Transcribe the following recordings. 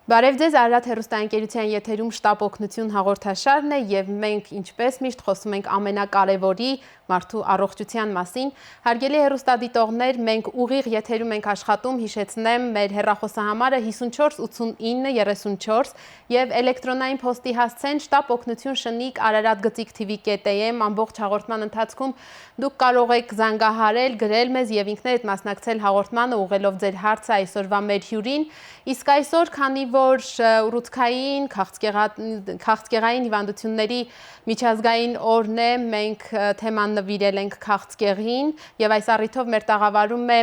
Բարև ձեզ, Արարատ հեռուստաընկերության եթերում շտապ օգնություն հաղորդաշարն է եւ մենք ինչպես միշտ խոսում ենք ամենակարևորի մարդու առողջության մասին։ Հարգելի հեռուստադիտողներ, մենք ուղիղ եթերում ենք աշխատում, հիշեցնեմ, մեր հեռախոսահամարը 54 84 34 եւ էլեկտրոնային փոստի հասցեն շտապ օգնություն շնիկ ararat.tv.am ամբողջ հաղորդման ընթացքում դուք կարող եք զանգահարել, գրել մեզ եւ ինքներդ մասնակցել հաղորդմանը ուղղելով ձեր հարցը այսօրվա մեր հյուրին։ Իսկ այսօր, քանի որ ուռուցքային քաղցկեղային հիվանդությունների միջազգային օրն է, մենք թեման նվիրել ենք քաղցկեղին եւ այս առիթով մեր տաղավարում է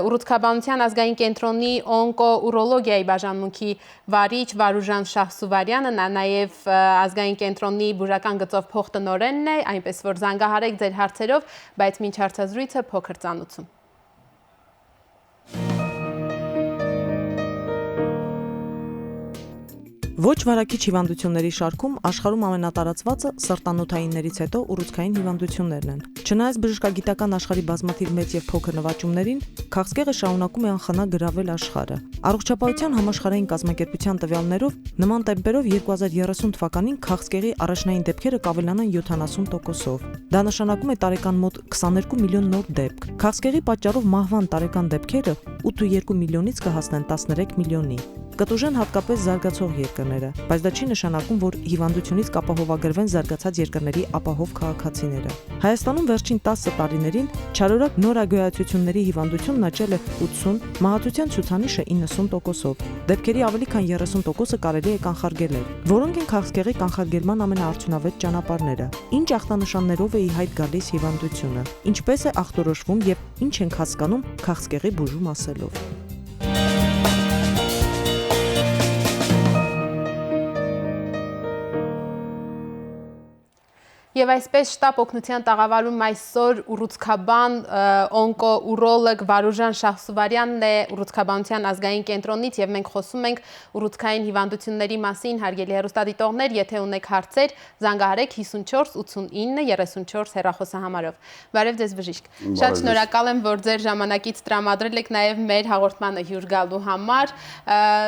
ուռուցքաբանության ազգային կենտրոնի օնկոուրոլոգիայի բաժանմունքի վարիչ Վարուժան Շահսուվարյանը, նա նաեւ ազգային կենտրոնի բուժական գծով փոխտնօրենն է, այնպես որ զանգահարեք ձեր հարցերով, բայց մինչ հարցազրույցը փոքր ծանուցում։ Ոչ վարակիչ հիվանդությունների շարքում աշխարհում ամենատարածվածը սրտանոթայիններից հետո ուռուցքային հիվանդություններն են։ Չնայած բժշկագիտական աշխարհի բազմաթիվ մեծ եւ փոքր նվաճումներին, քաղցկեղը շարունակում է անխնա գրավել աշխարհը։ Առողջապահության համաշխարհային կազմակերպության տվյալներով նման տեմպերով 2030 թվականին քաղցկեղի առաջնային դեպքերը կավելանան 70%-ով։ Դա նշանակում է տարեկան մոտ 22 միլիոն նոր դեպք։ Քաղցկեղի պատճառով մահվան տարեկան դեպքերը 8.2 միլիոնից կհասնեն 13 միլիոնի։ Կտուժեն հատկապես զարգացող երկրները, բայց դա չի նշանակում, որ հիվանդությունից կապահովագրվեն զարգացած երկրների ապահով քաղաքացիները։ Հայաստանում վերջին 10 տարիներին չարորակ նորագոյացությունների հիվանդությունն աճել է 80, մահացության ցուցանիշը 90%-ով։ Դեպքերի ավելի քան 30%-ը կարելի է կանխարգելել։ Որոնք են քաղցկեղի կանխարգելման ամենաարդյունավետ ճանապարհները։ Ինչ ախտանշաններով է ի հայտ գալիս հիվանդությունը։ Ինչպես է ախտորոշվում եւ ինչ ենք հասկանում քաղցկեղի բուժում ասելով։ Եվ այսպես շտապ օգնության տաղավարում այսօր ուռուցքաբան օնկոուրոլոգ Վարուժան Շահսուվարյանն է ուռուցքաբանության ազգային կենտրոնից եւ մենք խոսում ենք ուռուցքային հիվանդությունների մասին, հարգելի հեռուստադիտողներ, եթե ունեք հարցեր, զանգահարեք 54 89 34 հեռախոսահամարով։ Բարև ձեզ բժիշկ։ Շատ շնորհակալ եմ, որ ձեր ժամանակից տրամադրել եք նաեւ մեր հաղորդմանը հյուր գալու համար։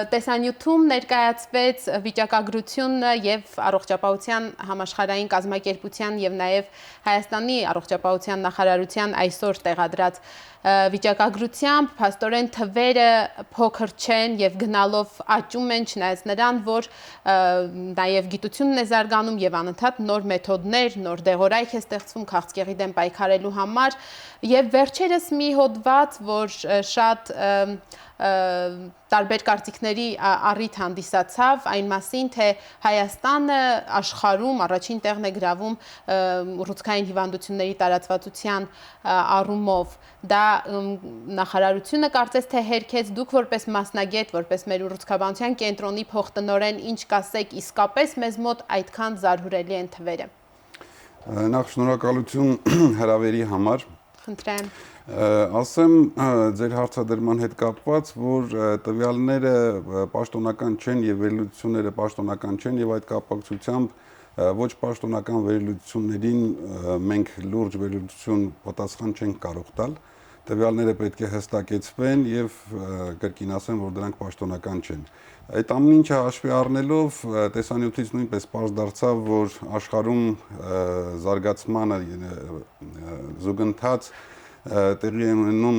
Տեսանյութում ներկայացվեց վիճակագրությունը եւ առողջապահության համաշխարհային կազմակերպության եւ նաեւ Հայաստանի առողջապահության նախարարության այսօր տեղադրած վիճակագրությամբ փաստորեն թվերը փոքր չեն եւ գնալով աճում են, չնայած նրան, որ նաեւ գիտությունն է զարգանում եւ անընդհատ նոր մեթոդներ, նոր դեղորայք է ստեղծվում քաղցկեղի դեմ պայքարելու համար եւ վերջերս մի հոդված, որ շատ տարբեր կարծիքների առիթ հանդիսացավ այն մասին, թե Հայաստանը աշխարհում առաջին տեղն է գրավում ուռուցքային հիվանդությունների տարածվածության առումով։ Դա նախարարությունը կարծես թե հերքեց, դուք որպես մասնագետ, որպես մեր ուռուցքաբանության կենտրոնի փոխտնօրեն, ինչ կասեք, իսկապես մեզ մոտ այդքան զարհուրելի են թվերը։ Նախ շնորհակալություն հրավերի համար։ Խնդրեմ։ Ասեմ ձեր հարցադրման հետ կապված, որ տվյալները պաշտոնական չեն եւ վերլուծությունները պաշտոնական չեն եւ այդ կապակցությամբ ոչ պաշտոնական վերլուծություններին մենք լուրջ վերլուծություն պատասխան չենք կարող տալ։ Տվյալները պետք է հստակեցվեն եւ կրկին ասեմ, որ դրանք պաշտոնական չեն։ Այդ ամեն ինչը հաշվի առնելով տեսանյութից նույնպես պարզ դարձավ, որ աշխարհում զարգացմանը զուգընթաց տեղի ունենում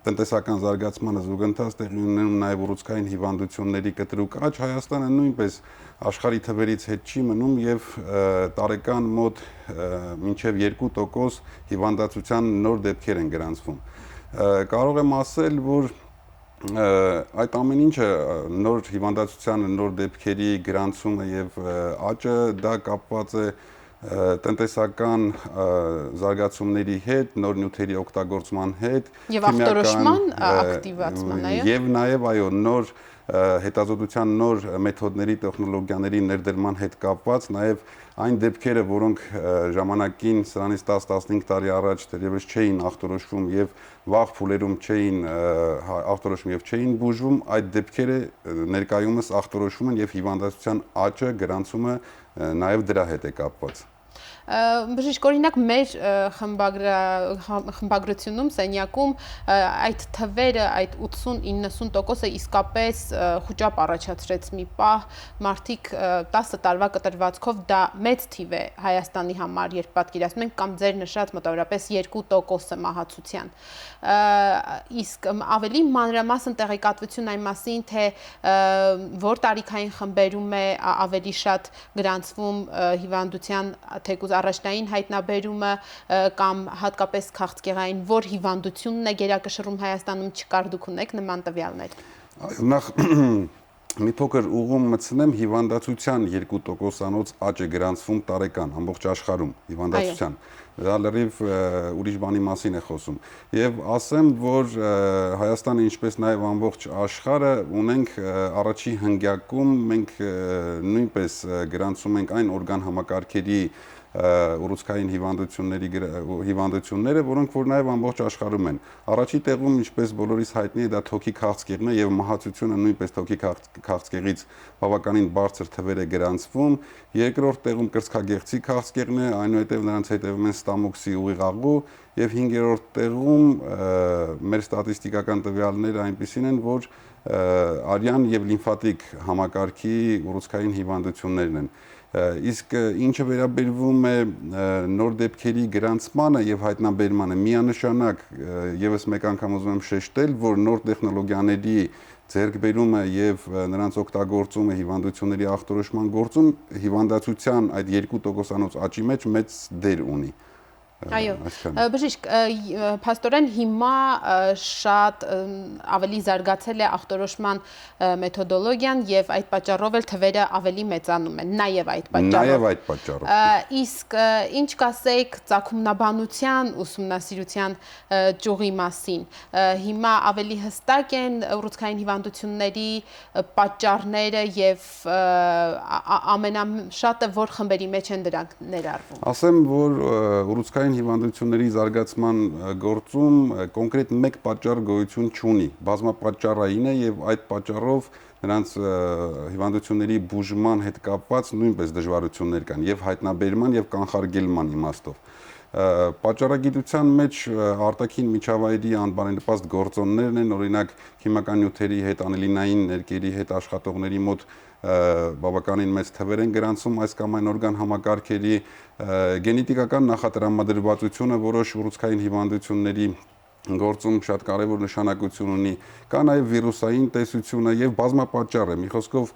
տնտեսական զարգացմանը զուգընթաց տեղի ունենում նաև ուռուցքային հիվանդությունների կտրուկ աճ, Հայաստանը նույնպես աշխարհի թվերից հետ չի մնում եւ տարեկան մոտ մինչեւ 2% հիվանդացության նոր դեպքեր են գրանցվում։ Կարող եմ ասել, որ այդ ամեն ինչը նոր հիվանդացության նոր դեպքերի գրանցումը եւ աճը դա կապված է տնտեսական զարգացումների հետ, նոր նյութերի օգտագործման հետ, եւ ախտորոշման ակտիվացման, այո։ Եվ նաեւ այո, նոր հետազոտության նոր մեթոդների, տեխնոլոգիաների ներդրման հետ կապված, նաեւ այն դեպքերը, որոնք ժամանակին սրանից 10-15 տարի առաջ դեռևս չէին ախտորոշվում եւ վաղ փուլերում չէին ախտորոշվում եւ չէին բուժվում, այդ դեպքերը ներկայումս ախտորոշվում են եւ հիվանդացության աճը, գրանցումը նաեւ դրա հետ է կապված։ Բժիշկ, օրինակ մեր խմբագրությունում, սենյակում այդ թվերը, այդ 80-90%-ը իսկապես խուճապ առաջացրեց մի պահ, մարդիկ 10 տարվա կտրվածքով դա մեծ թիվ է Հայաստանի համար, երբ պատկերացնում ենք, կամ ձեր նշած մոտավորապես 2%-ը մահացության։ Իսկ ավելի մանրամասն տեղեկատվություն այն մասին, թե որ տարիքային խմբերում է ավելի շատ գրանցվում հիվանդության թեկուզ առաջնային հայտնաբերումը կամ հատկապես քաղցկեղային, որ հիվանդությունն է գերակշռում Հայաստանում, չկար, դուք ունեք նման տվյալներ։ Այո, նախ մի փոքր ուղում մտցնեմ, հիվանդացության 2%-անոց աճ է գրանցվում տարեկան ամբողջ աշխարհում հիվանդացության։ Դա լրիվ ուրիշ բանի մասին է խոսում։ Եվ ասեմ, որ Հայաստանը, ինչպես նաև ամբողջ աշխարհը, ունենք առաջի հնգյակում, մենք նույնպես գրանցում ենք այն օրգան համակարգերի ուռուցքային հիվանդությունները, որոնք որ նաև ամբողջ աշխարհում են։ Առաջի տեղում, ինչպես բոլորիս հայտնի է, դա թոքի քաղցկեղն է եւ մահացությունը նույնպես թոքի քաղցկեղից բավականին բարձր թվեր է գրանցվում։ Երկրորդ տեղում կրծքագեղձի քաղցկեղն է, այնուհետև նրանց հետևում են ստամոքսի ուղիղ եւ 5-րդ տեղում մեր ստատիստիկական տվյալները այնպիսին են, որ արյան եւ լիմֆատիկ համակարգի ուռուցքային հիվանդություններն են։ Իսկ ինչը վերաբերվում է նոր դեպքերի գրանցմանը եւ հայտնաբերմանը, միանշանակ եւս մեկ անգամ ուզում եմ շեշտել, որ նոր տեխնոլոգիաների ձեռքբերումը եւ նրանց օգտագործումը հիվանդությունների ախտորոշման գործում հիվանդացության այդ 2%-անոց աճի մեջ մեծ դեր ունի։ Այո, բժիշկ, փաստորեն հիմա շատ ավելի զարգացել է ախտորոշման մեթոդոլոգիան եւ այդ պատճառով էլ թվերը ավելի մեծանում են, նաեւ այդ պատճառով։ Իսկ ինչ կասեք ծագումնաբանության ուսումնասիրության ճյուղի մասին։ Հիմա ավելի հստակ են ուռուցքային հիվանդությունների պատճառները եւ ամենաշատը որ խմբերի մեջ են դրանք ներառվում։ Ասեմ, որ ուռուցքային հիվանդությունների զարգացման գործում կոնկրետ մեկ պատճառ գոյություն չունի, բազմապատճառային է եւ այդ պատճառով նրանց հիվանդությունների բուժման հետ կապված նույնպես դժվարություններ կան եւ հայտնաբերման եւ կանխարգելման իմաստով։ Պատճառագիտության մեջ արտաքին միջավայրի անբարենպաստ գործոններն են, օրինակ քիմիական նյութերի հետ, անելինային ներկերի հետ աշխատողների մոտ բավականին մեծ թվեր են գրանցում այս կամ այն օրգան համակարգերի, գենետիկական նախատրամադրվածությունը որոշ ուռուցքային հիվանդությունների գործում շատ կարևոր նշանակություն ունի, կա նաև վիրուսային տեսությունը եւ բազմապատճառ է։ Մի խոսքով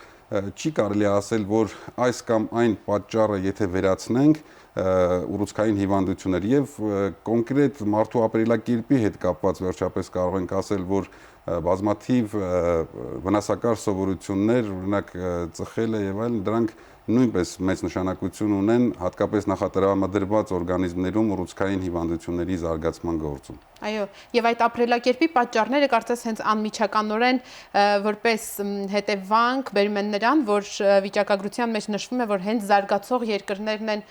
չի կարելի ասել, որ այս կամ այն պատճառը եթե վերացնենք ուռուցքային հիվանդություններ եւ կոնկրետ մարդու ապրելակերպի հետ կապված վերջապես կարող ենք ասել, որ բազմաթիվ վնասակար սովորություններ, օրինակ ծխելը եւ այլն, դրանք նույնպես մեծ նշանակություն ունեն հատկապես նախատրամադրված օրգանիզմներում ուռուցքային հիվանդությունների զարգացման գործում։ Այո, եւ այդ ապրելակերպի պատճառները կարծես հենց անմիջականորեն որպես հետևանք բերում են նրան, որ վիճակագրության մեջ նշվում է, որ հենց զարգացող երկրներն են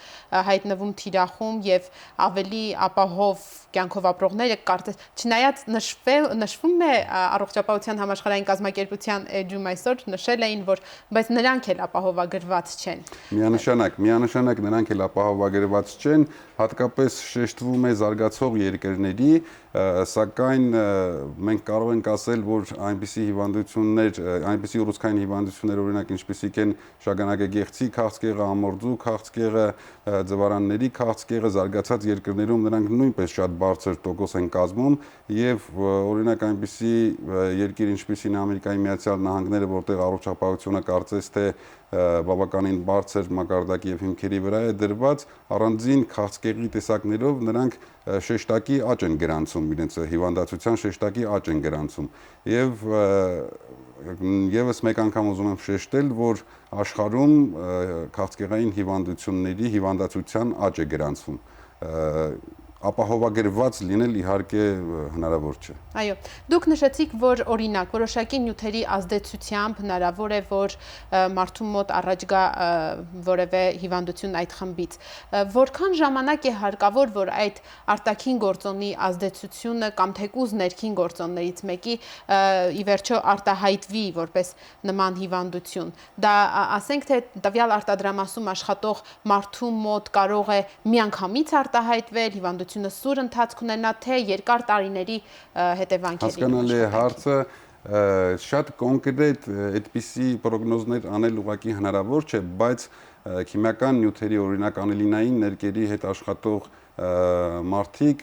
հայտնվում թիրախում եւ ավելի ապահով կյանքով ապրողները կարծես չնայած նշվում է առողջապահության համաշխարհային կազմակերպության էջում այսօր նշել էին, որ բայց նրանք էլ ապահովագրված չեն։ Միանշանակ նրանք էլ ապահովագրված չեն, հատկապես շեշտվում է զարգացող երկրների, սակայն մենք կարող ենք ասել, որ այնպիսի հիվանդություններ, այնպիսի ուռուցքային հիվանդություններ, օրինակ ինչպիսիք են շագանակագեղձի քաղցկեղը, ամորձու քաղցկեղը, ձվարանների քաղցկեղը, զարգացած երկրներում նրանք նույնպես շատ բարձր տոկոս են կազմում եւ օրինակ այնպիսի երկիր ինչպիսին է Ամերիկայի Միացյալ Նահանգները, որտեղ առողջապահությունը կարծես թե բավականին բարձր մակարդակի եւ հիմքերի վրա է դրված, առանձին քաղցկեղի տեսակներով նրանք շեշտակի աճ են գրանցում, իրենց հիվանդացության շեշտակի աճ են գրանցում եւ եւս մեկ անգամ ուզում եմ շեշտել, որ աշխարհում քաղցկեղային հիվանդությունների հիվանդացության աճ է գրանցվում։ ապահովագրված լինել իհարկե հնարավոր չէ։ Այո, դուք նշեցիք, որ օրինակ որոշակի նյութերի ազդեցությամբ հնարավոր է, որ մարդու մոտ առաջ գա որևէ հիվանդություն այդ խմբից։ Որքան ժամանակ է հարկավոր, որ այդ արտաքին գործոնի ազդեցությունը կամ թեկուզ ներքին գործոններից մեկի ի վերջո արտահայտվի որպես նման հիվանդություն։ Դա ասենք թե տվյալ արտադրամասում աշխատող մարդու մոտ կարող է միանգամից արտահայտվել, հիվանդությունը սուր ընթացք ունենա, թե երկար տարիների հետևանքերի։ Հասկանալի է հարցը, շատ կոնկրետ այդպիսի պրոգնոզներ անել ուղղակի հնարավոր չէ, բայց քիմիական նյութերի օրինակ անիլինային ներկերի հետ աշխատող մարդիկ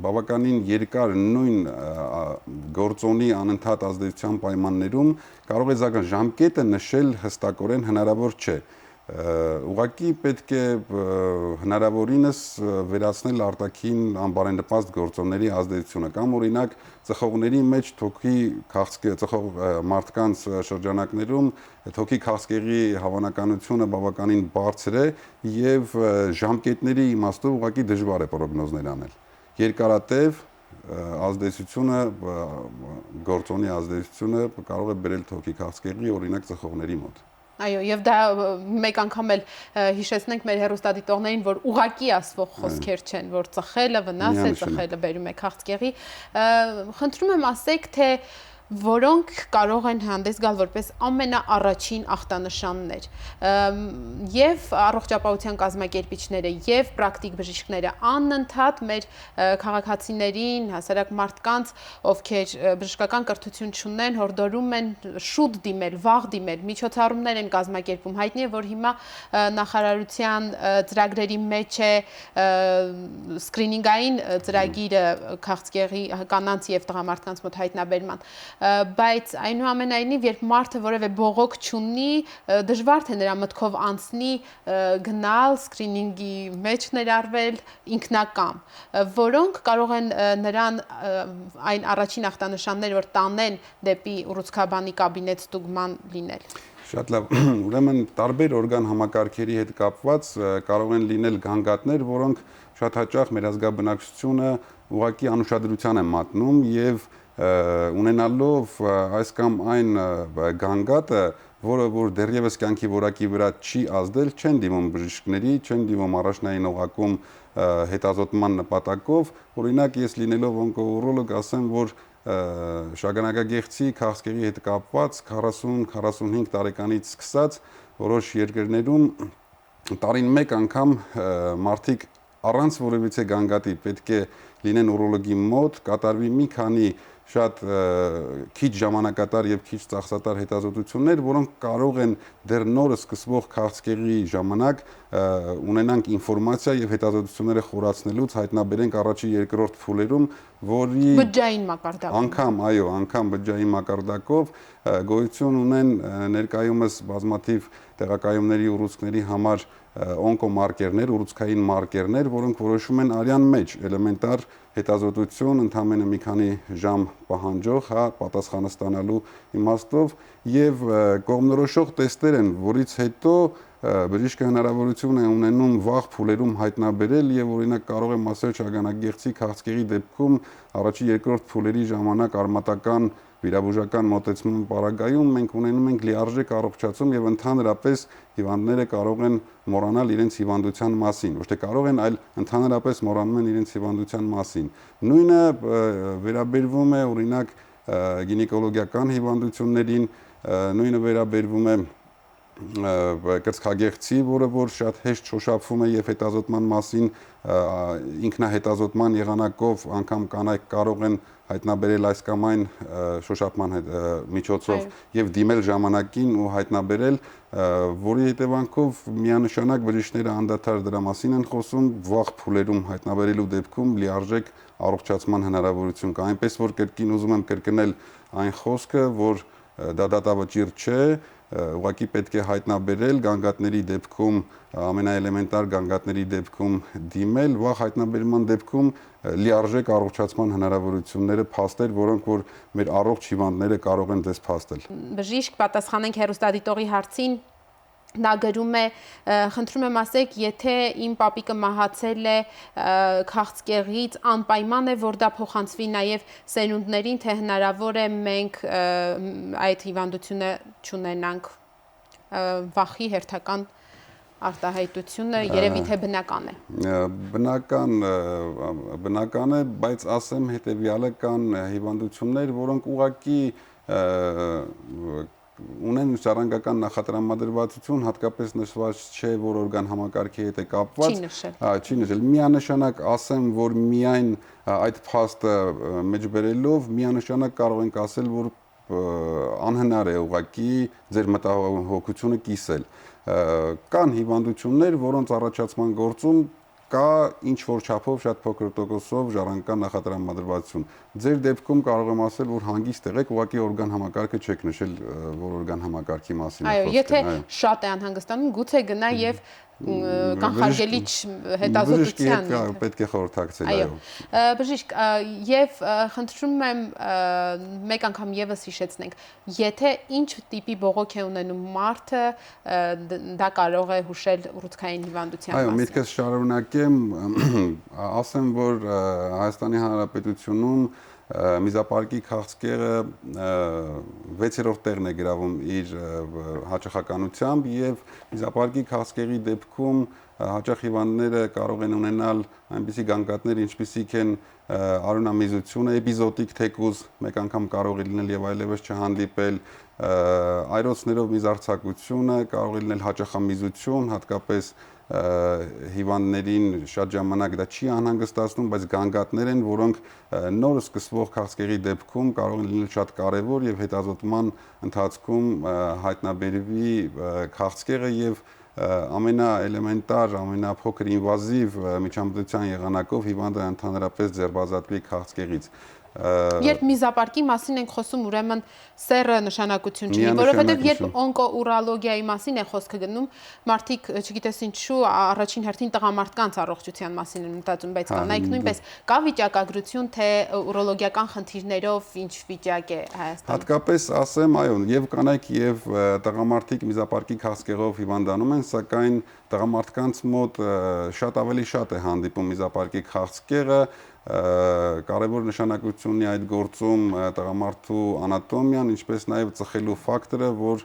բավականին երկար նույն գործոնի անընդհատ ազդեցության պայմաններում կարող է զարգան ժամկետը նշել հստակորեն հնարավոր չէ։ Ուղղակի պետք է հնարավորինս վերացնել արտաքին անբարենպաստ գործոնների ազդեցությունը կամ օրինակ ծխողների մեջ թոքի քաղցկեղի ծխող մարդկանց շրջանակներում թոքի քաղցկեղի հավանականությունը բավականին բարձր է եւ ժամկետների իմաստով ուղղակի դժվար է պրոգնոզներ անել։ Երկարատև ազդեցությունը գործոնի ազդեցությունը կարող է բերել թոքի քաղցկեղի օրինակ ծխողների մոտ։ Այո, եւ դա մեկ անգամ էլ հիշեցնենք մեր հեռուստադիտողներին, որ ուղակի ասվող խոսքեր չեն, որ ծխելը վնաս է, ծխելը բերում է քաղցկեղի։ Խնդրում եմ ասեք, թե որոնք կարող են հանդես գալ որպես ամենաառաջին ախտանշաններ եւ առողջապահության կազմակերպիչները եւ պրակտիկ բժիշկները անընդհատ մեր քաղաքացիներին, հասարակ մարդկանց, ովքեր բժշկական կրթություն չունեն, հորդորում են շուտ դիմել, վաղ դիմել, միջոցառումներ են կազմակերպում։ Հայտնի է, որ հիմա նախարարության ծրագրերի մեջ է սկրինինգային ծրագիրը քաղցկեղի կանանց եւ տղամարդկանց մոտ հայտնաբերման, բայց այնուամենայնիվ, երբ մարդը որևէ բողոք չունի, դժվար թե նրա մտքով անցնի գնալ սկրինինգի մեջ ներառվել ինքնակամ, որոնք կարող են նրան այն առաջին ախտանշաններ, որ տանեն դեպի ուռուցքաբանի կաբինետ ստուգման լինել։ Շատ լավ, ուրեմն տարբեր օրգան համակարգերի հետ կապված կարող են լինել գանգատներ, որոնք շատ հաճախ մեր ազգաբնակչությունը ուղղակի անուշադրության են մատնում եւ ունենալով այս կամ այն գանգատը, որը որ դեռևս կյանքի որակի վրա չի ազդել, չեն դիմում բժիշկների, չեն դիմում առաջնային օղակում հետազոտման նպատակով, օրինակ ես լինելով օնկոուրոլոգ ասեմ, որ շագանակագեղձի քաղցկեղի հետ կապված 40-45 տարեկանից սկսած որոշ երկրներում տարին մեկ անգամ մարդիկ առանց որևիցե գանգատի պետք է լինեն ուրոլոգի մոտ, կատարվի մի քանի շատ քիչ ժամանակատար եւ քիչ ծախսատար հետազոտություններ, որոնք կարող են դեռ նորը սկսվող քաղցկեղի ժամանակ ունենանք ինֆորմացիա եւ հետազոտությունները խորացնելուց հայտնաբերենք առաջի երկրորդ փուլերում, որի բջջային մակարդակով, անգամ բջջային մակարդակով գոյություն ունեն ներկայումս բազմաթիվ տեղակայումների ուռուցքների համար օնկոմարկերներ, ուռուցքային մարկերներ, որոնք որոշում են արյան մեջ էլեմենտար հետազոտություն ընդամենը մի քանի ժամ պահանջող, պատասխանը ստանալու իմաստով եւ կողմնորոշող տեստեր են, որից հետո բժիշկը հնարավորություն է ունենում վաղ փուլերում հայտնաբերել եւ օրինակ կարող եմ ասել շագանակագեղձի քաղցկեղի դեպքում առաջի երկրորդ փուլերի ժամանակ արմատական վիրաբուժական մոտեցման պարագայում մենք ունենում ենք լիարժեք առողջացում եւ ընդհանրապես հիվանդները կարող են մոռանալ իրենց հիվանդության մասին, ոչ թե կարող են, այլ ընդհանրապես մոռանում են իրենց հիվանդության մասին։ Նույնը վերաբերվում է օրինակ գինեկոլոգիական հիվանդություններին, նույնը վերաբերվում է կրծքագեղձի, որը որ շատ հեշտ շոշափվում է եւ հետազոտման մասին ինքնահետազոտման եղանակով անգամ կանայք կարող են հայտնաբերել այս կամ այն շոշափման միջոցով եւ դիմել ժամանակին ու հայտնաբերել, որի հետևանքով միանշանակ բժիշկները անդադար դրա մասին են խոսում, վաղ փուլերում հայտնաբերելու դեպքում լիարժեք առողջացման հնարավորություն կա, այնպես որ կրկին ուզում եմ կրկնել այն խոսքը, որ դա դատավճիռ չէ, ուղղակի պետք է հայտնաբերել գանգատների դեպքում ամենաէլեմենտար գանգատների դեպքում դիմել, վաղ հայտնաբերման դեպքում լիարժեք առողջացման հնարավորությունները փաստել, որոնք որ մեր առողջ հիվանդները կարող են դες փաստել։ Բժիշկ, պատասխանենք հեռուստադիտողի հարցին։ Նա գրում է, խնդրում եմ ասեք, եթե իմ պապիկը մահացել է քաղցկեղից, անպայման է, որ դա փոխանցվի նաև սերունդներին, թե հնարավոր է մենք այդ հիվանդությունը չունենանք, վախի հերթական արտահայտությունը երևի թե բնական է։ Բնական է, բայց ասեմ հետևյալը, կան հիվանդություններ, որոնք ուղղակի ունեն ժառանգական նախատրամադրվածություն, հատկապես նշված չէ, որ օրգան համակարգի հետ է կապված, չի նշել։ Միանշանակ ասեմ, որ միայն այդ փաստը մեջբերելով միանշանակ կարող ենք ասել, որ անհնար է ուղղակի ձեր մտահոգությունը կիսել։ Կան հիվանդություններ, որոնց առաջացման գործում կա ինչ որ չափով շատ փոքր տոկոսով ժառանգական նախատրամադրվածություն։ Ձեր դեպքում կարող եմ ասել, որ հանգիստ եղեք, ուղղակի օրգան համակարգը չեք նշել, որ օրգան համակարգի մասին է խոսքը։ Այո, եթե շատ է անհանգստանում, գուցե գնա եւ կանխարգելիչ հետազոտության պետք է խորհրդակցել, այո։ Բժիշկ, եւ խնդրում եմ մեկ անգամ եւս հիշեցնենք, եթե ինչ տիպի բողոք է ունենում մարդը, դա կարող է հուշել ուռուցքային հիվանդության մասին։ Այո, միտքս շարունակեմ, ասեմ, որ Հայաստանի Հանրապետությունում միզապարկի քաղցկեղը 6-րդ տեղն է գրավում իր հաճախականությամբ եւ միզապարկի քաղցկեղի դեպքում հաճախ հիվանդները կարող են ունենալ այնպիսի գանգատներ, ինչպիսիք են արյունամիզությունը, էպիզոդիկ թեկուզ, մեկ անգամ կարող է լինել եւ այլևս չհանդիպել, այրոցներով միզարձակությունը, կարող է լինել հաճախամիզություն, հատկապես հիվանդներին շատ ժամանակ դա չի անհանգստացնում, բայց գանգատներ են, որոնք նոր սկսվող քաղցկեղի դեպքում կարող են լինել շատ կարևոր եւ հետազոտման ընթացքում հայտնաբերվի քաղցկեղը եւ ամենաէլեմենտար, ամենափոքր ինվազիվ միջամտության եղանակով հիվանդը ընդհանրապես ձերբազատվի քաղցկեղից։ Երբ միզապարկի մասին ենք խոսում, ուրեմն սեռը նշանակություն չունի, որովհետև երբ օնկոուրոլոգիայի մասին է խոսքը գնում, մարդիկ, չգիտես ինչու, առաջին հերթին տղամարդկանց առողջության մասին են մտածում, բայց կանայք նույնպես կա վիճակագրություն, թե ուրոլոգիական խնդիրներով ինչ վիճակ է Հայաստանում։ Հատկապես ասեմ, այո, եւ կանայք եւ տղամարդիկ միզապարկի քաղցկեղով հիվանդանում են, սակայն տղամարդկանց մոտ շատ ավելի շատ է հանդիպում միզապարկի քաղցկեղը, կարևոր նշանակություն ունի այդ գործում տղամարդու անատոմիան, ինչպես նաև ծխելու ֆակտորը, որ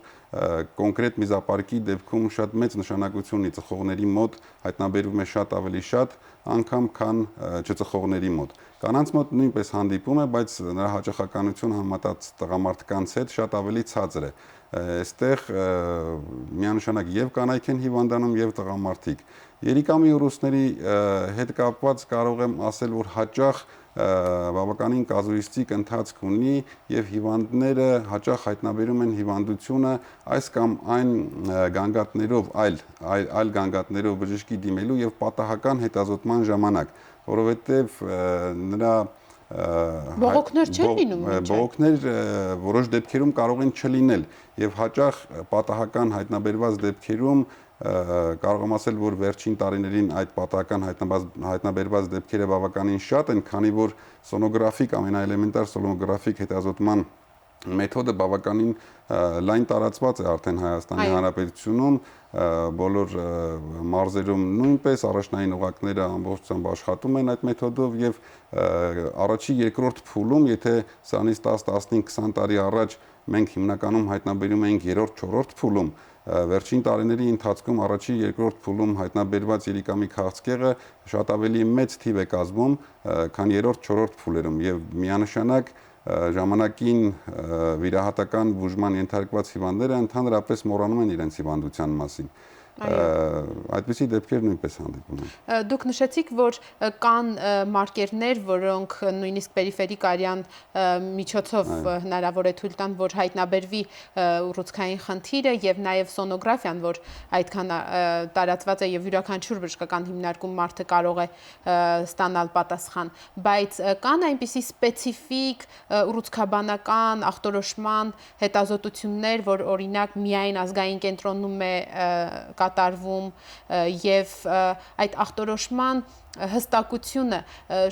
կոնկրետ միզապարկի դեպքում շատ մեծ նշանակություն ունի ծխողների մոտ, հայտնաբերվում է շատ ավելի շատ անգամ, քան չծխողների մոտ։ Կանանց մոտ նույնպես հանդիպում է, բայց նրա հաճախականությունը համեմատած տղամարդկանց հետ շատ ավելի ցածր է։ Այստեղ միանշանակ եւ կանայք են հիվանդանում եւ տղամարդիկ։ Երիկամի վիրուսների հետ կապված կարող եմ ասել, որ հաճախ բավականին կազուիստիկ ընթացք ունի եւ հիվանդները հաճախ հայտնաբերում են հիվանդությունը այս կամ այն գանգատներով, այլ գանգատներով բժշկի դիմելու եւ պատահական հետազոտման ժամանակ, որովհետեւ նրա բողոքներ չեն լինում, բողոքներ որոշ դեպքերում կարող են չլինել եւ հաճախ պատահական հայտնաբերված դեպքերում կարող եմ ասել, որ վերջին տարիներին այդ պատահական հայտնաբերված դեպքերը բավականին շատ են, քանի որ սոնոգրաֆիկ, ամենաէլեմենտար սոնոգրաֆիկ հետազոտման մեթոդը բավականին լայն տարածված է արդեն Հայաստանի Հանրապետությունում, բոլոր մարզերում նույնպես առաջնային օղակները ամբողջությամբ աշխատում են այդ մեթոդով եւ առաջի երկրորդ փուլում, եթե սրանից 10-15-20 տարի առաջ մենք հիմնականում հայտնաբերում էինք երրորդ, չորրորդ փուլում, վերջին տարիների ընթացքում առաջի երկրորդ փուլում հայտնաբերված երիկամի քաղցկեղը շատ ավելի մեծ թիվ է կազմում, քան երրորդ, չորրորդ փուլերում եւ միանշանակ ժամանակին վիրահատական բուժման ենթարկված հիվանդները ընդհանրապես մոռանում են իրենց հիվանդության մասին։ Այդպիսի դեպքեր նույնպես հանդիպում են։ Դուք նշեցիք, որ կան մարկերներ, որոնք նույնիսկ պերիֆերիկ արյան միջոցով հնարավոր է թույլ տան, որ հայտնաբերվի ուռուցքային խնդիրը եւ նաեւ սոնոգրաֆիան, որ այդքան տարածված է եւ յուրաքանչյուր բժշկական հիմնարկում մարդը կարող է ստանալ պատասխան, բայց կան այնպիսի սպეციფიկ ուռուցքաբանական ախտորոշման հետազոտություններ, որ օրինակ միայն ազգային կենտրոնում է կատարվում եւ այդ ախտորոշման հստակությունը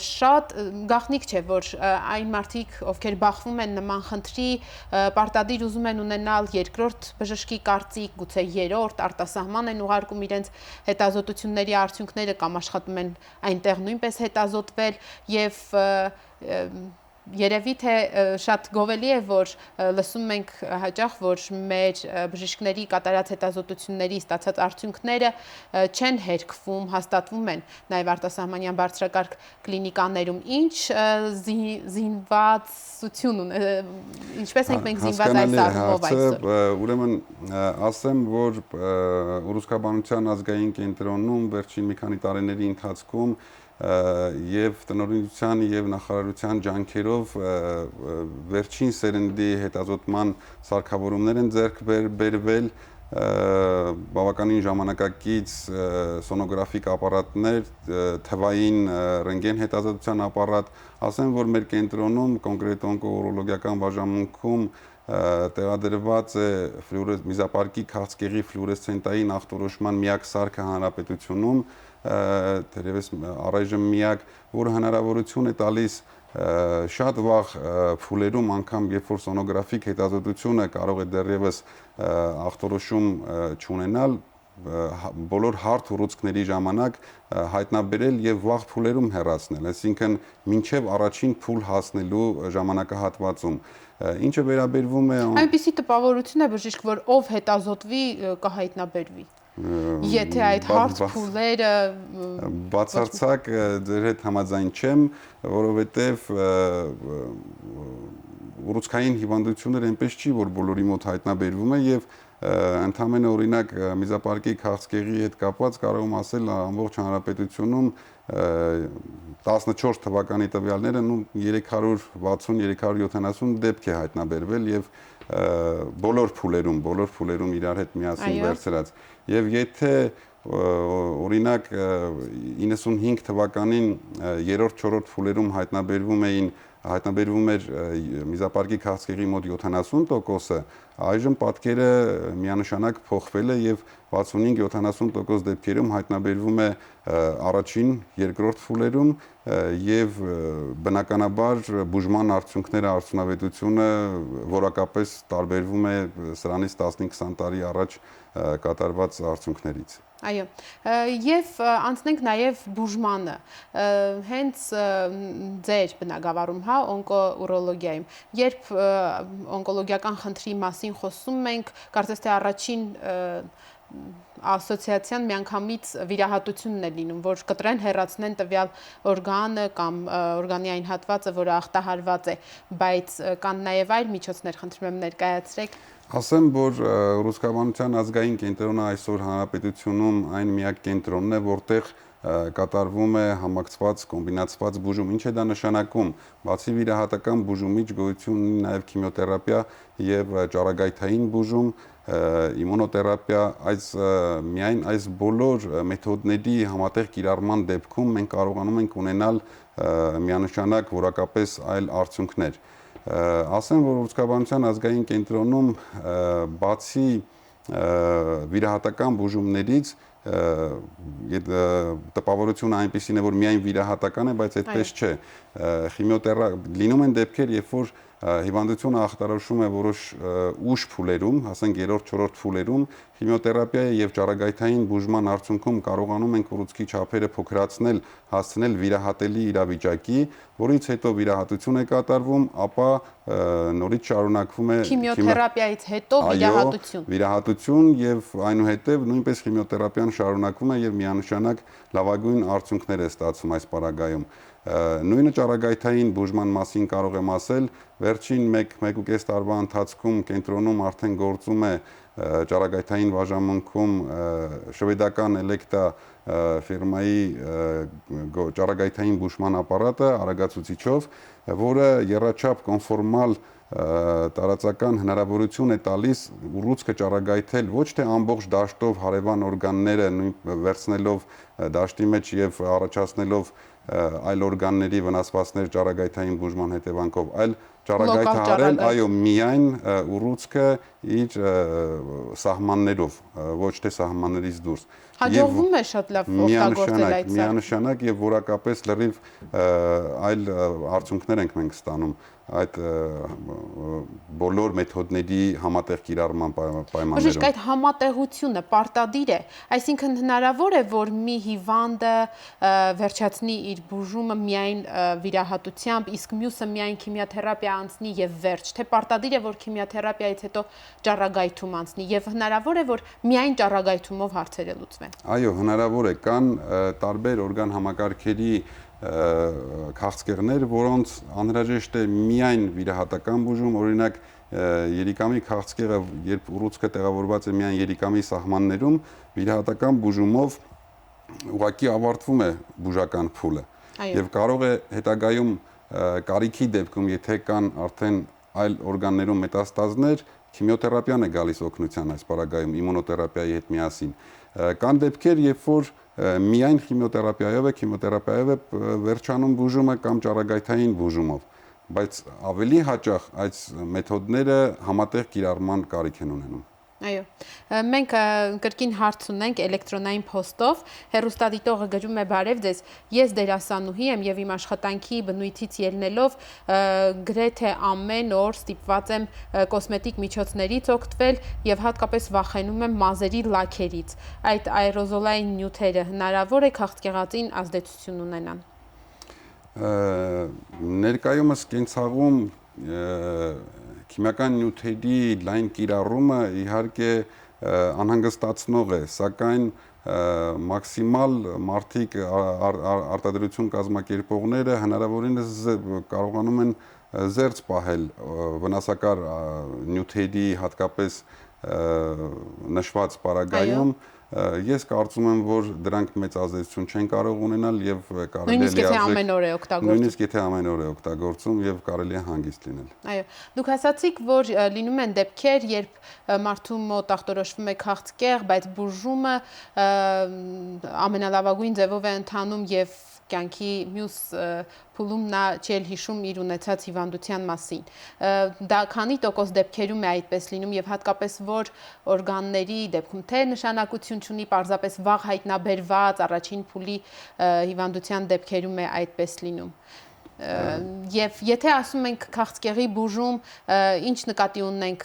շատ գաղտնիք չէ, որ այն մարդիկ, ովքեր բախվում են նման խնդրի, պարտադիր ուզում են ունենալ երկրորդ բժշկի կարծիք, գուցե երրորդ, արտասահման են ուղարկում իրենց հետազոտությունների արդյունքները կամ աշխատում են այնտեղ նույնպես հետազոտվել եւ երևի թե շատ գովելի է, որ լսում ենք հաճախ, որ մեր բժիշկների կատարած հետազոտությունների ստացած արդյունքները չեն հերքվում, հաստատվում են նաև արտասահմանյան բարձրակարգ կլինիկաներում։ Ինչ զինվածություն ունի, ինչպես ենք մենք զինված այս առումով այսօր։ Ուրեմն ասեմ, որ Ուռուցքաբանության ազգային կենտրոնում վերջին մի քանի տարիների ընթացքում եւ տնօրինության եւ նախարարության ջանքերով վերջին սերնդի հետազոտման սարքավորումներ են ձեռք բերվել, բավականին ժամանակակից սոնոգրաֆիկ ապարատներ, թվային ռենտգեն հետազոտության ապարատ, ասեմ, որ մեր կենտրոնում կոնկրետ օնկոուրոլոգիական բաժանմունքում տեղադրված է միզապարկի քաղցկեղի ֆլուորեսցենտային ախտորոշման միակ սարքը հանրապետությունում, թերևս առայժմ միակ, որը հնարավորություն է տալիս շատ վաղ փուլերում անգամ երբ որ սոնոգրաֆիկ հետազոտությունը կարող է դեռևս ախտորոշում չունենալ, բոլոր հարթ ուռուցքների ժամանակ հայտնաբերել եւ վաղ փուլերում հեռացնել, այսինքն մինչեւ առաջին փուլ հասնելու ժամանակահատվածում, ինչը վերաբերվում է այնպիսի տպավորություն է բժիշկ, որ ով հետազոտվի կհայտնաբերվի։ Եթե այդ հարթ փուլերը բացարձակ ձեր հետ համաձայն չեմ, որովհետև ուռուցքային հիվանդությունները այնպես չի, որ բոլորի մոտ հայտնաբերվում է եւ ընդհանրապես օրինակ միզապարկի քաղցկեղի հետ կապված կարող եմ ասել ամբողջ հանրապետությունում 14 թվականի տվյալները 360-370 դեպք է հայտնաբերվել եւ բոլոր փուլերում իրար հետ միասին վերցրած եւ եթե օրինակ 95 թվականին 3-4 փուլերում հայտնաբերվում էր միզապարկի քաղցկեղի մոտ 70%-ը, այժմ պատկերը միանշանակ փոխվել է եւ 65-70% դեպքերում հայտնաբերվում է առաջին, երկրորդ փուլերում եւ բնականաբար բուժման արդյունքները արդյունավետությունը որակապես տարբերվում է սրանից 15-20 տարի առաջ կատարված արդյունքներից։ Այո, եւ անցնենք նաեւ բուժմանը, հենց ձեր բնագավառում, հա, օնկոուրոլոգիայում, երբ օնկոլոգիական խնդրի մասին խոսում ենք, կարծես թե առաջին ասոցիացիան միանգամից վիրահատությունն է լինում, որ կտրեն հեռացնեն տվյալ օրգանը կամ օրգանի այն հատվածը, որը ախտահարված է, բայց կան նաեւ այլ միջոցներ, խնդրում եմ ներկայացրեք։ Ասեմ, որ Ուռուցքաբանության ազգային կենտրոնը այսօր հանրապետությունում այն միակ կենտրոնն է, որտեղ կատարվում է համակցված կոմբինացված բուժում, ինչ է դա նշանակում, բացի վիրահատական բուժումից գոյություն ունի նաև քիմիոթերապիա եւ ճառագայթային բուժում, իմունոթերապիա, միայն այս բոլոր մեթոդների համատեղ կիրառման դեպքում մենք կարողանում ենք ունենալ միանշանակ որակապես այլ արդյունքներ։ Ասեմ, որ Ուռուցքաբանության ազգային կենտրոնում բացի վիրահատական բուժումներից տպավորությունը այնպեսին է, որ միայն վիրահատական է, բայց այդպես չէ։ Լինում են դեպքեր, երբ որ հիվանդությունը ախտորոշում է որոշ ուշ փուլերում, ասենք 3-4 փուլերում, քիմիոթերապիայի եւ ճառագայթային բուժման արդյունքում կարողանում ենք ուռուցքի չափերը փոքրացնել, հասցնել վիրահատելի իրավիճակի, որից հետո վիրահատություն է կատարվում, ապա նորից շարունակվում է քիմիոթերապիայից հետո վիրահատություն։ Վիրահատություն եւ այնուհետեւ նույնպես քիմիոթերապիան շարունակվում է եւ միանշանակ լավագույն արդյունքներ է ստացվում այս պարագայում։ Նույնը ճառագայթային բուժման մասին կարող եմ ասել, վերջին 1-1.5 տարվա ընթացքում կենտրոնում արդեն գործում է ճառագայթային բաժանմունքում շվեդական Էլեկտա ֆիրմայի ճառագայթային բուժման ապարատը արագացուցիչով, որը եռաչափ կոնֆորմալ տարածական հնարավորություն է տալիս ուռուցքը ճառագայթել ոչ թե ամբողջ դաշտով հարևան օրգանները վերցնելով դաշտի մեջ եւ առաջացնելով այլ օրգանների վնասվածքներ ճառագայթային բուժման հետևանքով, այլ ճառագայթարել, այո, միայն ուռուցքը իր սահմաններով, ոչ թե սահմաններից դուրս։ Հաջողվում է շատ լավ օգտագործել այդ սարքը։ Միանշանակ եւ որակապես լրիվ այլ արդյունքներ ենք մենք ստանում այդ բոլոր մեթոդների համատեղ կիրառման պայմաններում։ Բժիշկ, այդ համատեղությունը պարտադիր է, այսինքն հնարավոր է, որ մի հիվանդը վերջացնի իր բուժումը միայն վիրահատությամբ, իսկ մյուսը միայն քիմիոթերապիա անցնի եւ վերջ, թե պարտադիր է, որ քիմիոթերապիայից հետո ճառագայթում անցնի եւ հնարավոր է, որ միայն ճառագայթումով հարցերը լուծվեն։ Այո, հնարավոր է, կան տարբեր օրգան համակարգերի քաղցկեղներ, որոնց անհրաժեշտ է միայն վիրահատական բուժում, օրինակ երիկամի քաղցկեղը, երբ ուռուցքը տեղավորված է միայն երիկամի սահմաններում, վիրահատական բուժումով ուղղակի ավարտվում է բուժական փուլը եւ կարող է հետագայում կարիքի դեպքում, եթե կան արդեն այլ օրգաններում մետաստազներ, քիմիոթերապիան է գալիս օգնության այս պարագայում իմունոթերապիայի հետ միասին։ Կան դեպքեր, երբ որ միայն քիմիոթերապիայով է վերջանում բուժումը կամ ճառագայթային բուժումով, բայց ավելի հաճախ այս մեթոդները համատեղ կիրառման կարիք են ունենում։ Այո, մենք կրկին հարց ունենք էլեկտրոնային փոստով, հեռուստադիտողը գրում է բարև ձեզ, ես դերասանուհի եմ եւ իմ աշխատանքի բնույթից ելնելով գրեթե ամեն օր ստիպված եմ կոսմետիկ միջոցներից օգտվել եւ հատկապես վախենում եմ մազերի լաքերից։ Այդ աերոզոլային նյութերը հնարավոր է քաղցկեղածին ազդեցություն ունենան։ Ներկայումս կենցաղում քիմիական նյութերի լայն կիրառումը իհարկե անհանգստացնող է, սակայն մաքսիմալ մարդիկ արտադրություն կազմակերպողները հնարավորինս կարողանում են զերծ պահել վնասակար նյութերի հատկապես նշված պարագայում։ Ես կարծում եմ, որ դրանք մեծ ազդեցություն չեն կարող ունենալ եւ կարելի է նույնիսկ եթե ամեն օր է օգտագործում։ Նույնիսկ եթե ամեն օր է օգտագործում եւ կարելի է հանգիստ լինել։ Այո, դուք ասացիք, որ լինում են դեպքեր, երբ մարդու մոտ ախտորոշվում է քաղցկեղ, բայց բուժումը ամենալավագույն ձևով է ընթանում եւ կյանքի մյուս փուլում նա չի հիշում իր ունեցած հիվանդության մասին։ Դա քանի տոկոս դեպքերում է այդպես լինում եւ հատկապես որ օրգանների դեպքում թե նշանակություն չունի, պարզապես վաղ հայտնաբերված առաջին փուլի հիվանդության դեպքերում է այդպես լինում։ Եվ եթե ասում ենք քաղցկեղի բուժում, ինչ նկատի ունենք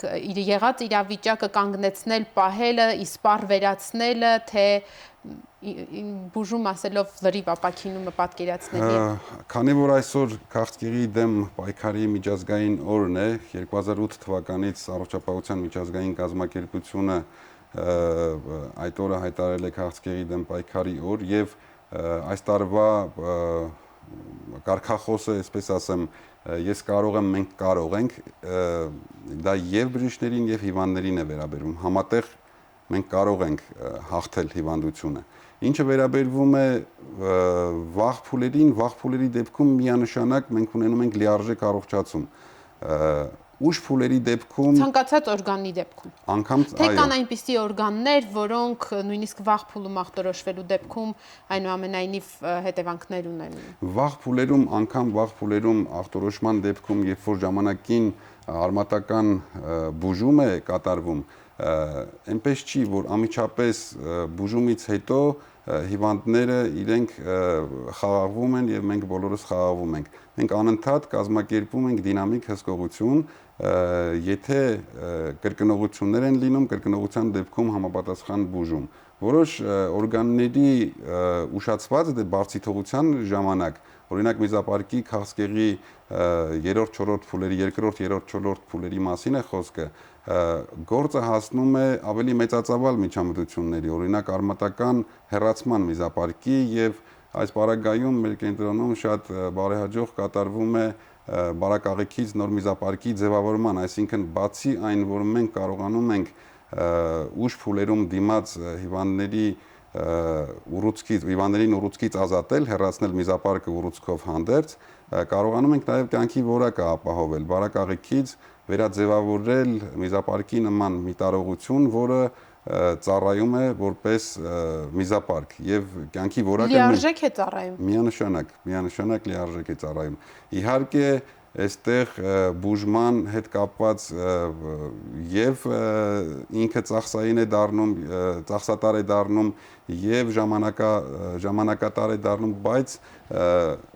եղած իրավիճակը կանգնեցնել, պահելը, իսպառ վերացնելը, թե բուժում ասելով լրիվ ապաքինումը պատկերացնելի է։ Քանի որ այսօր քաղցկեղի դեմ պայքարի միջազգային օրն է, 2008 թվականից Առողջապահության միջազգային կազմակերպությունը այդ օրը հայտարարել է քաղցկեղի դեմ պայքարի օր եւ այս տարվա կարգախոսը, այսպես ասեմ, ես կարող եմ, մենք կարող ենք, դա եւ բժիշկներին եւ հիվանդներին է վերաբերում։ Համատեղ մենք կարող ենք հաղթել հիվանդությունը։ Ինչը վերաբերվում է վաղ փուլերի դեպքում միանշանակ մենք ունենում ենք լիարժեք առողջացում։ Ուշ փուլերի դեպքում ցանկացած օրգանի դեպքում անգամ թե կան այնպիսի օրգաններ, որոնք նույնիսկ վաղ փուլում ախտորոշվելու դեպքում այնուամենայնիվ հետևանքներ ունեն։ Վաղ փուլերում ախտորոշման դեպքում, երբ որ ժամանակին արմատական բուժում է կատարվում, այնպես չի, որ անմիջապես բուժումից հետո հիվանդները իրենք խաղաղվում են եւ մենք բոլորս խաղաղվում ենք։ Մենք անընդհատ կազմակերպում ենք դինամիկ հսկողություն, եթե կրկնողություններ են լինում, կրկնողության դեպքում համապատասխան բուժում։ Որոշ օրգանների ուշացված բարձիթողության ժամանակ, օրինակ միզապարկի քաղցկեղի 3-4 փուլերի, 2-3 փուլերի մասին է խոսքը, գործը հասնում է ավելի մեծածավալ միջամտությունների, օրինակ արմատական հեռացման միզապարկի եւ այս պարագայում մեր կենտրոնում շատ բարեհաջող կատարվում է բարակաղիքից նոր միզապարկի ձևավորման, այսինքն բացի այն, որ մենք կարողանում ենք ուշ փուլերում դիմաց հիվանդներին ուռուցքից ազատել, հեռացնել միզապարկը ուռուցքով հանդերձ, կարողանում ենք նաև կյանքի որակը ապահովել, բարակաղիքից վերաձևավորել միզապարկի նման մի տարողություն, որը ծառայում է որպես միզապարկ եւ կյանքի որակը լիարժեք է ծառայում։ Միանշանակ լիարժեք է ծառայում։ Իհարկե, այստեղ բուժման հետ կապված եւ ինքը ծախսային է դառնում, ծախսատար է դառնում եւ ժամանակատար է դառնում, բայց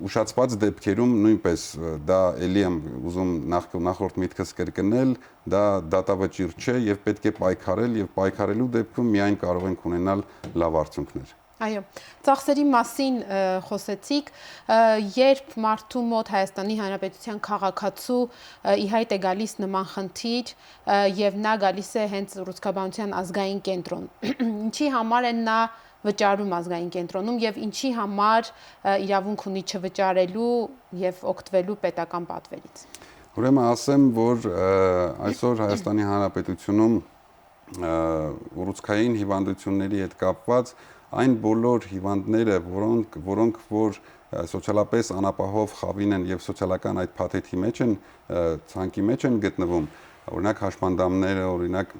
ուշացված դեպքերում նույնպես դա ելի եմ ուզում նախորդ միտքս կրկնել, դա դատավճիռ չէ եւ պետք է պայքարել եւ պայքարելու դեպքում միայն կարող ենք ունենալ լավ արդյունքներ։ Այո, ծախսերի մասին խոսեցիք, երբ մարդու մոտ Հայաստանի Հանրապետության քաղաքացու ի հայտ է գալիս նման խնդիր եւ նա գալիս է հենց ուռուցքաբանության ազգային կենտրոն։ Ինչի համար է նա վճարում ազգային կենտրոնում եւ ինչի համար իրավունք ունի չվճարելու եւ օգտվելու պետական պատվերից։ Ուրեմն ասեմ, որ այսօր Հայաստանի Հանրապետությունում ուռուցքային հիվանդությունների հետ կապված այն բոլոր հիվանդները, որոնք որ սոցիալապես անապահով խավին են եւ սոցիալական այդ փաթեթի մեջ են, ցանկի մեջ են գտնվում, օրինակ հաշմանդամները, օրինակ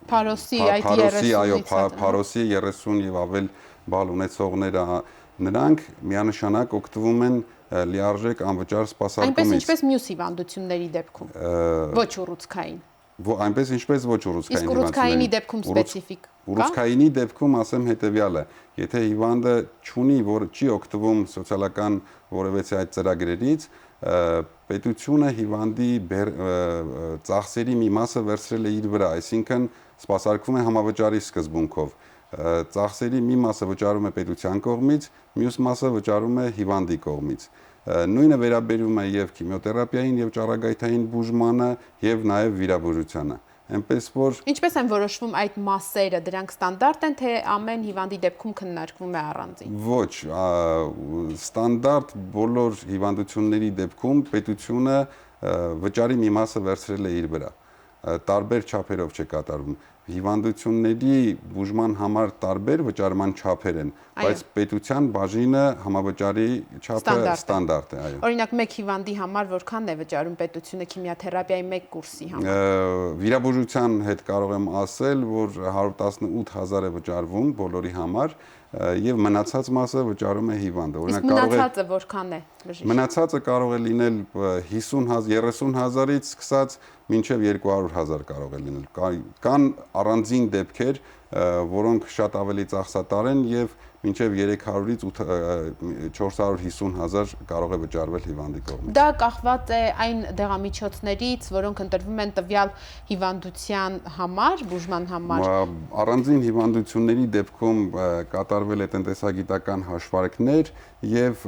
Փարոսի այդ 30-ից, Փարոսի 30 եւ ավել բալ ունեցողները, նրանք միանշանակ օգտվում են լիարժեք անվճար սպասարկումից։ Այնպես ինչպես մյուս հիվանդությունների դեպքում, ոչ ուռուցքային։ Այնպես ինչպես ոչ ուռուցքային Իսկ ուռուցքայինի դեպքում սպეციფիկ։ Ուռուցքայինի դեպքում ասեմ հետեւյալը, եթե հիվանդը չի օգտվում սոցիալական որևէ այդ ծրագրերից, պետությունը հիվանդի ծախսերի մի մասը վերցրել է իր վրա, այսինքն սպասարկվում է համավճարի սկզբունքով։ Ծախսերի մի մասը վճարում է պետության կողմից, մյուս մասը վճարում է հիվանդի կողմից։ Նույնը վերաբերում է եւ քիմիոթերապիային եւ ճառագայթային բուժմանը եւ նաեւ վիրաբուժությանը։ Այնպես որ Ինչպես են որոշվում այդ մասերը, դրանք ստանդարտ են, թե ամեն հիվանդի դեպքում քննարկվում է առանձին։ Ոչ, ստանդարտ բոլոր հիվանդությունների դեպքում պետությունը վճարի մի մասը վերցրել է իր վրա։ Տարբեր չափերով չէ կատարվում։ Հիվանդությունների բուժման համար տարբեր վճարման չափեր են, բայց պետության բաժինը համավճարի չափը ստանդարտ է, այո։ Օրինակ մեկ հիվանդի համար որքան է վճարում պետությունը քիմիոթերապիայի մեկ կուրսի համար։ Վիրաբուժության հետ կարող եմ ասել, որ 118,000 է վճարվում բոլորի համար եւ մնացած մասը վճարում է հիվանդը։ Օրինակ մնացածը որքան է բժիշկ։ Մնացածը կարող է լինել 30,000-ից սկսած մինչև 200,000 կարող է լինել։ Կան առանձին դեպքեր, որոնք շատ ավելի ծախսատար են եւ մինչև 300-ից 450,000 կարող է վճարվել հիվանդի կողմից։ Դա կախված է այն դեղամիջոցներից, որոնք ընտրվում են տվյալ հիվանդության համար, բուժման համար։ Առանձին հիվանդությունների դեպքում կատարվել է տնտեսագիտական հաշվարկներ եւ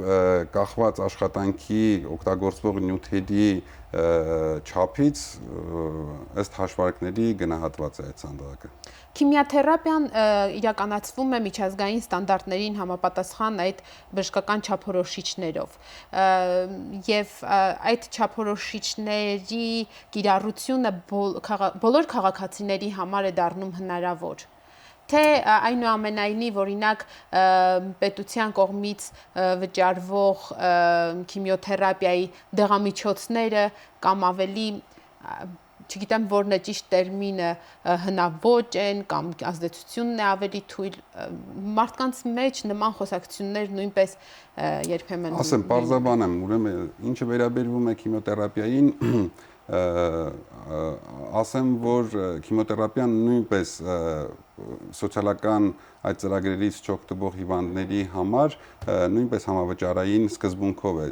կախված աշխատանքի օգտագործվող նյութերի չափից ըստ հաշվարկների գնահատված է այդ ցանդակը։ Քիմիոթերապիան իրականացվում է միջազգային ստանդարտներին համապատասխան այդ բժշկական չափորոշիչներով եւ այդ չափորոշիչների կիրառությունը բոլոր քաղաքացիների համար է դառնում հնարավոր։ Թե այնուամենայնիվ օրինակ պետության կողմից վճարվող քիմիոթերապիայի դեղամիջոցները կամ ավելի չգիտեմ որն է ճիշտ տերմինը հնաոճ են կամ ազդեցությունն է ավելի թույլ մարդկանց մեջ նման խոսակցություններ նույնպես երբեմն ասեմ բարձաբանեմ ուրեմն ինչը վերաբերվում է քիմիոթերապիային ասեմ որ քիմիոթերապիան նույնպես սոցիալական այդ ծրագրերից չօգտվող հիվանդների համար նույնպես համավճարային սկզբունքով է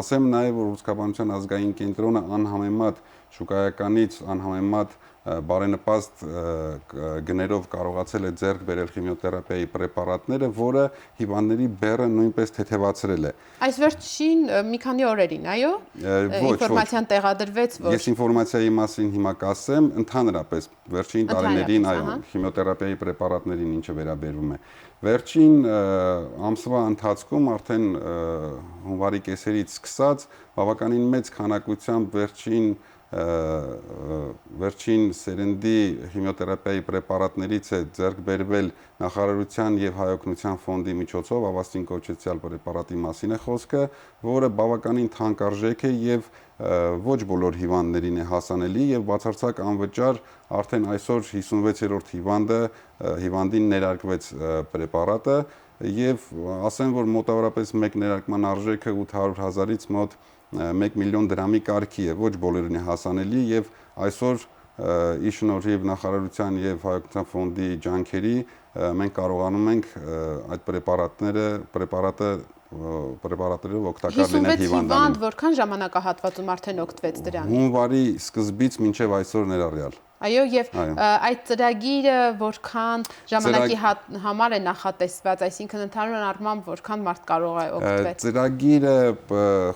ասեմ նաև որ ուռուցքաբանության ազգային կենտրոնը անհամեմատ շուկայականից անհամեմատ բարենպաստ գներով կարողացել է ձեռք բերել քիմիոթերապիայի պրեպարատները, որը հիվանդների բեռը նույնպես թեթևացրել է։ Այս վերջին մի քանի օրերին, այո, ինֆորմացիան տեղադրվեց, որ Ես ինֆորմացիայի մասին հիմա կասեմ, ընդհանրապես վերջին տարիներին, այո, քիմիոթերապիայի պրեպարատներին ինչը վերաբերվում է։ Վերջին ամսվա ընթացքում արդեն հունվարի կեսերից սկսած բավականին մեծ քանակությամբ վերջին սերնդի քիմիոթերապիայի պրեպարատներից է ձեռք բերվել նախարարության եւ հայօգնության ֆոնդի միջոցով ավաստին կոչեցյալ պրեպարատի մասին է խոսքը, որը բավականին թանկարժեք է եւ ոչ բոլոր հիվանդներին է հասանելի եւ բացարձակ անվճար արդեն այսօր 56-րդ հիվանդին ներարկվեց պրեպարատը եւ ասեմ, որ մոտավորապես մեկ ներարկման արժեքը 800,000-ից մոտ 1 միլիոն դրամի կարգի է, ոչ բոլորին է հասանելի եւ այսօր ի շնորհիվ նախարարության եւ Հայկական ֆոնդի ջանքերի մենք կարողանում ենք այդ պրեպարատներով օգտակար լինել 56 հիվանդ որքան ժամանակահատվածում արդեն օգտվեց դրանից։ Հունվարի սկզբից մինչև այսօր ներառյալ։ Այո, եւ այդ ծրագիրը որքան ժամանակի համար է նախատեսված, այսինքն ընդհանուր առմամբ որքան մարդ կարող է օգտվել։ Ծրագիրը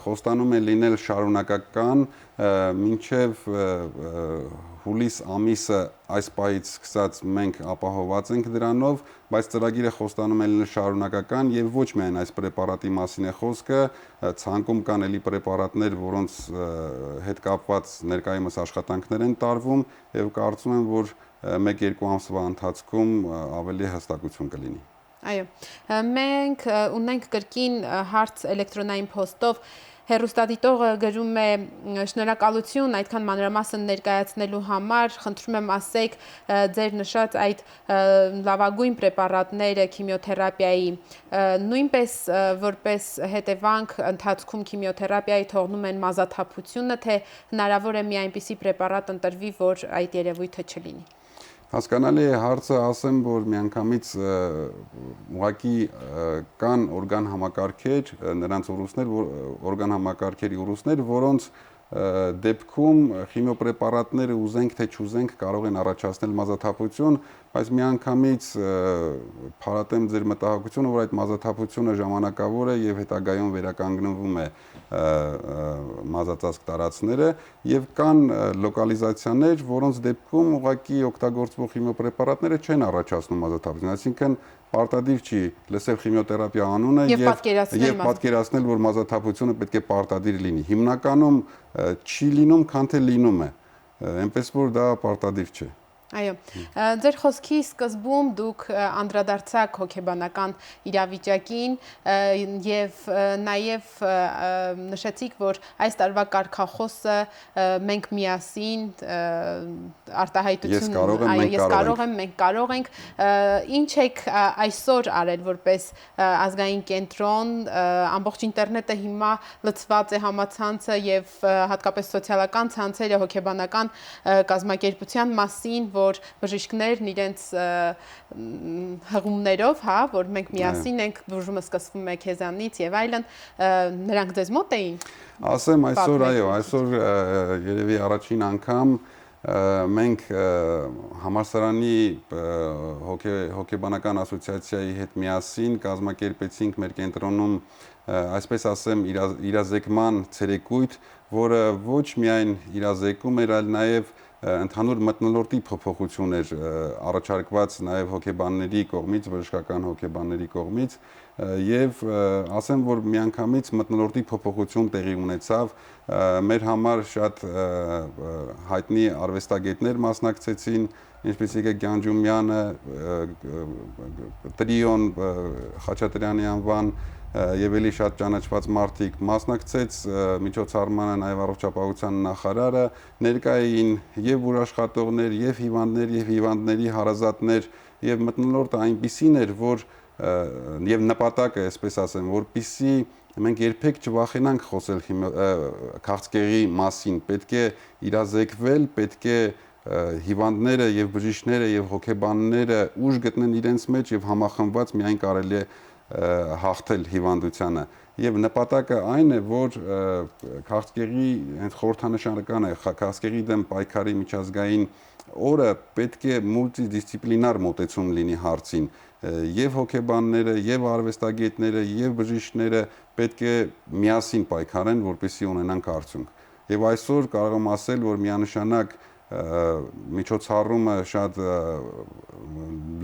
խոստանում է լինել շարունակական մինչև հուլիս ամիսը այս պահից սկսած մենք ապահոված ենք դրանով, բայց ծրագիրը խոստանում է լինել շարունակական եւ ոչ միայն այս պրեպարատի մասին է խոսքը, ցանկում կան էլի պրեպարատներ, որոնց հետ կապված ներկայումս աշխատանքներ են տարվում եւ կարծում եմ, որ 1-2 ամսվա ընթացքում ավելի հստակություն կլինի։ Այո, մենք ունենք կրկին հարց էլեկտրոնային փոստով Հեռուստադիտողը գրում է շնորհակալություն այդքան մանրամասն ներկայացնելու համար, խնդրում եմ ասեք ձեր նշած այդ լավագույն պրեպարատները քիմիոթերապիայի նույնպես որպես հետևանք ընթացքում քիմիոթերապիայի թողնում են մազաթափությունը, թե հնարավոր է մի այնպիսի պրեպարատ ընտրվի, որ այդ երևույթը չլինի։ Հասկանալի է հարցը, ասեմ, որ միանգամից ուղղակի կան օրգան համակարգեր, նրանց ուռուցներ, օրգան համակարգերի ուռուցներ, որոնց դեպքում քիմիոպրեպարատները ուզենք թե չուզենք կարող են առաջացնել մազաթափություն, բայց միանգամից փարատեմ ձեր մտահոգությունը, որ այդ մազաթափությունը ժամանակավոր է եւ հետագայում վերականգնվում է մազածածկ տարածքները եւ կան լոկալիզացիաներ, որոնց դեպքում ուղղակի օգտագործվող քիմիոպրեպարատները չեն առաջացնում մազաթափություն, այսինքն պարտադիր չի լսել քիմիոթերապիա անունը եւ պատկերացնել, որ մազաթափությունը պետք է պարտադիր լինի։ Հիմնականում չի լինում, քան թե լինում է, այնպես որ դա պարտադիր չէ։ Այո, ձեր խոսքի սկզբում դուք անդրադարձաք հոգեբանական իրավիճակին եւ նաեւ նշեցիք, որ այս տարվա կարգախոսը մենք միասին արտահայտություն, այո, ես կարող եմ, մենք կարող ենք, ինչ եք այսօր արել որպես ազգային կենտրոն, ամբողջ ինտերնետը հիմա լցված է համացանցը եւ հատկապես սոցիալական ցանցերը հոգեբանական կազմակերպության մասին, որ բժիշկներն իրենց հղումներով, հա, որ մենք միասին ենք, բուժումը սկսվում է քեզանից եւ այլն, նրանք ձեզ մոտ էին։ Ասեմ այսօր, այո, այսօր երևի առաջին անգամ մենք համալսարանի հոգեբանական ասոցիացիայի հետ միասին կազմակերպեցինք մեր կենտրոնում, այսպես ասեմ, իրազեկման ցերեկույթ, որը ոչ միայն իրազեկում էր, այլ նաեւ ընդհանուր մթնոլորտի փոփոխություն էր առաջարկված նաև հոգեբանների կողմից, բժշկական հոգեբանների կողմից եւ ասեմ, որ միանգամից մթնոլորտի փոփոխություն տեղի ունեցավ, մեր համար շատ հայտնի արվեստագետներ մասնակցեցին, ինչպիսիք է Գյանջումյանը, Տրիոն, Խաչատրյանի անվան եւ էլի շատ ճանաչված մարդիկ մասնակցեց միջոցառմանը նաև առողջապահության նախարարը, ներկա էին եւ ուրաշխատողներ, եւ հիվանդներ, եւ հիվանդների հարազատներ, եւ մթնոլորտը այնպիսին էր, որ եւ նպատակը, այսպես ասեմ, որպիսի մենք երբեք չվախենանք խոսել քաղցկեղի մասին, պետք է իրազեկվել, պետք է հիվանդները եւ բժիշկները եւ հոգեբանները ուժ գտնեն իրենց մեջ եւ համախմբված միայն կարելի է հաղթել հիվանդությանը եւ նպատակը այն է, որ քաղցկեղի հենց խորհրդանշական է քաղցկեղի դեմ պայքարի միջազգային օրը պետք է մուլտիդիսցիպլինար մոտեցում լինի հարցին եւ հոգեբանները եւ արվեստագետները եւ բժիշկները պետք է միասին պայքարեն, որպեսզի ունենան արդյունք եւ այսօր կարող եմ ասել, որ միանշանակ միջոցառումը շատ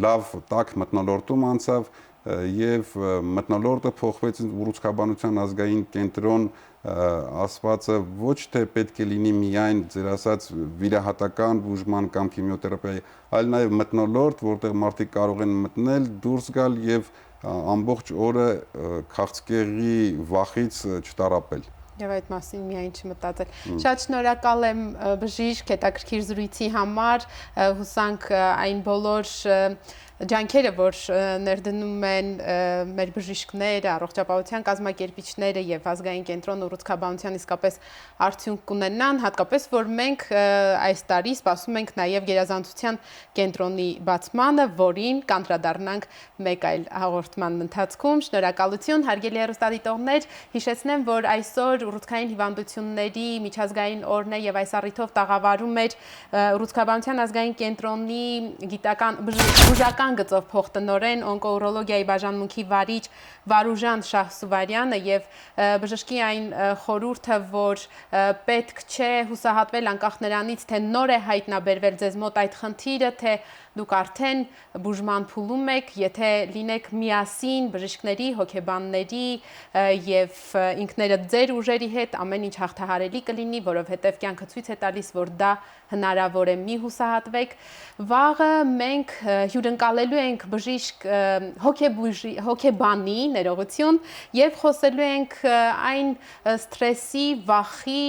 լավ տաք մթնոլորտում անցավ եւ մթնոլորտը փոխվեց ուռուցքաբանության ազգային կենտրոն ասվածը ոչ թե պետք է լինի միայն ձեր ասած վիրահատական բուժման կամ քիմիոթերապիայի, այլ նաեւ մթնոլորտ, որտեղ մարդիկ կարող են մտնել, դուրս գալ եւ ամբողջ օրը քաղցկեղի վախից չտարապել։ Եվ այդ մասին միայն չմտածել։ Շատ շնորհակալ եմ բժիշկ հետաքրքիր զրույցի համար, հուսանք այն բոլոր ջանքերը, որ ներդնում են մեր բժիշկները, առողջապահության կազմակերպիչները եւ ազգային կենտրոնը ուռուցքաբանության իսկապես արդյունք կունենան, հատկապես որ մենք այս տարի սպասում ենք նաեւ գերազանցության կենտրոնի բացմանը, որին կանդրադառնանք մեկ այլ հաղորդման ընթացքում։ Շնորհակալություն, հարգելի հեռուստադիտողներ, հիշեցնեմ, որ այսօր ուռուցքային հիվանդությունների միջազգային օրն է եւ այս առիթով տաղավարում էր ուռուցքաբանության ազգային կենտրոնի գիտական բուժական գծով փոխտնօրեն օնկոուրոլոգիայի բաժանմունքի վարիչ Վարուժան Շահսուվարյանը եւ բժշկի այն խորհուրդը, որ պետք չէ հուսահատվել անկախ նրանից, թե նոր է հայտնաբերվել ձեզ մոտ այդ խնդիրը, թե դուք արդեն բուժման փուլում եք, եթե լինեք միասին բժիշկների, հոգեբանների եւ ինքներդ ձեր ուժերի հետ, ամեն ինչ հաղթահարելի կլինի, որովհետեւ կյանքը ցույց է տալիս, որ դա հնարավոր է, մի հուսահատվեք։ Վաղը մենք հյուրընկալելու ենք բժիշկ հոգեբանի, ներողություն, եւ խոսելու ենք այն սթրեսի, վախի,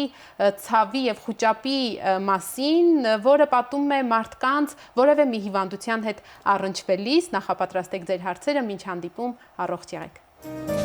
ցավի եւ խուճապի մասին, որը պատում է մարդկանց որևէ մի հիվանդության հետ առնչվելիս։ Նախապատրաստեք ձեր հարցերը, մինչ հանդիպում, առողջ եղեք։